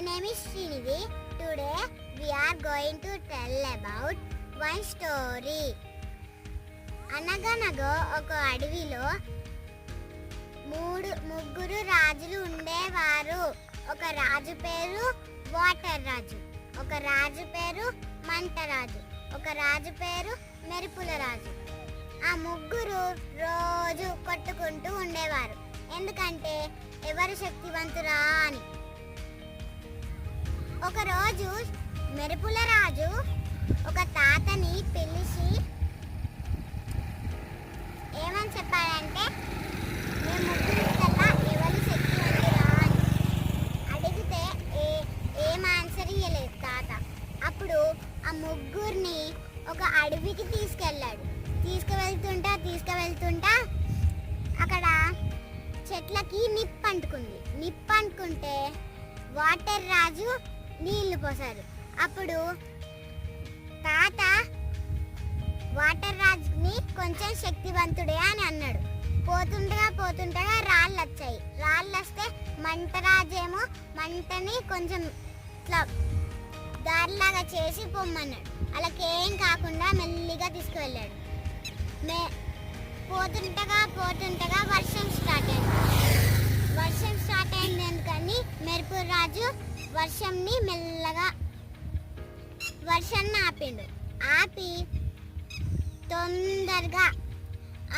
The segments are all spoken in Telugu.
name is Srinidhi. Today we are going to tell about one story. అనగనగా ఒక అడవిలో ముగ్గురు రాజులు ఉండేవారు. ఒక రాజు పేరు వాటర్ రాజు, ఒక రాజు పేరు మంట రాజు, ఒక రాజు పేరు మెరుపుల రాజు. ఆ ముగ్గురు రోజు కొట్టుకుంటూ ఉండేవారు, ఎందుకంటే ఎవరు శక్తివంతురా అని. ఒకరోజు మెరుపుల రాజు ఒక తాతని పిలిచి ఏమని చెప్పాడంటే, మేము ముగ్గురు కదా ఎవరు శక్తివంతురా అని అడిగితే ఏం ఆన్సర్ ఇవ్వలేదు తాత. అప్పుడు ఆ ముగ్గురిని ఒక అడవికి తీసుకెళ్ళాడు. తీసుకువెళ్తుంటా అక్కడ చెట్లకి నిప్పు అంటుకుంటే వాటర్ రాజు నీళ్లు పోసారు. అప్పుడు తాత వాటర్ రాజుని కొంచెం శక్తివంతుడే అని అన్నాడు. పోతుండగా రాళ్ళు వచ్చాయి. రాళ్ళు వస్తే మంటరాజేమో మంటని కొంచెం ఇట్లా దారిలాగా చేసి పొమ్మన్నాడు. అలాకేం కాకుండా మెల్లిగా తీసుకువెళ్ళాడు. పోతుండగా వర్షం స్టార్ట్ అయింది ఎందుకని మెరుపు రాజు వర్షాన్ని ఆపి తొందరగా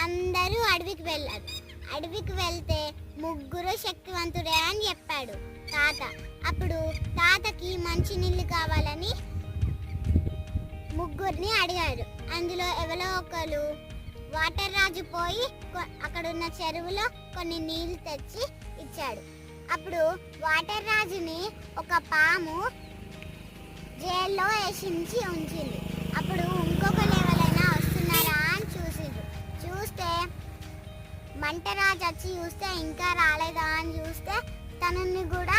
అందరూ అడవికి వెళ్ళారు. అడవికి వెళ్తే ముగ్గురు శక్తివంతుడే అని చెప్పాడు తాత. అప్పుడు తాతకి మంచి నీళ్ళు కావాలని ముగ్గురిని అడిగాడు. అందులో ఎవరో ఒకరు వాటర్ రాజు పోయి అక్కడున్న చెరువులో కొన్ని నీళ్లు తెచ్చి ఇచ్చాడు. అప్పుడు వాటర్ రాజుని ఒక పాము జైల్లో ఉంచింది. అప్పుడు ఇంకొకరు ఎవరైనా వస్తున్నారా అని చూస్తే మంటరాజు వచ్చి చూస్తే ఇంకా రాలేదా అని చూస్తే తనని కూడా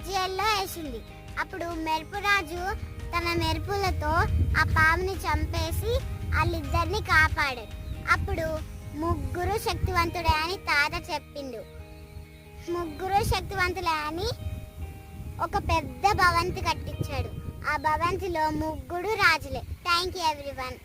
జైల్లో వేసింది. అప్పుడు మెరుపురాజు తన మెరుపులతో ఆ పాముని చంపేసి వాళ్ళిద్దరిని కాపాడాడు. అప్పుడు ముగ్గురు శక్తివంతుడే అని తాత చెప్పిండు. ముగ్గురు శక్తివంతులే అని ఒక పెద్ద భవంతి కట్టించాడు. ఆ భవంతిలో ముగ్గురు రాజులే. Thank you everyone.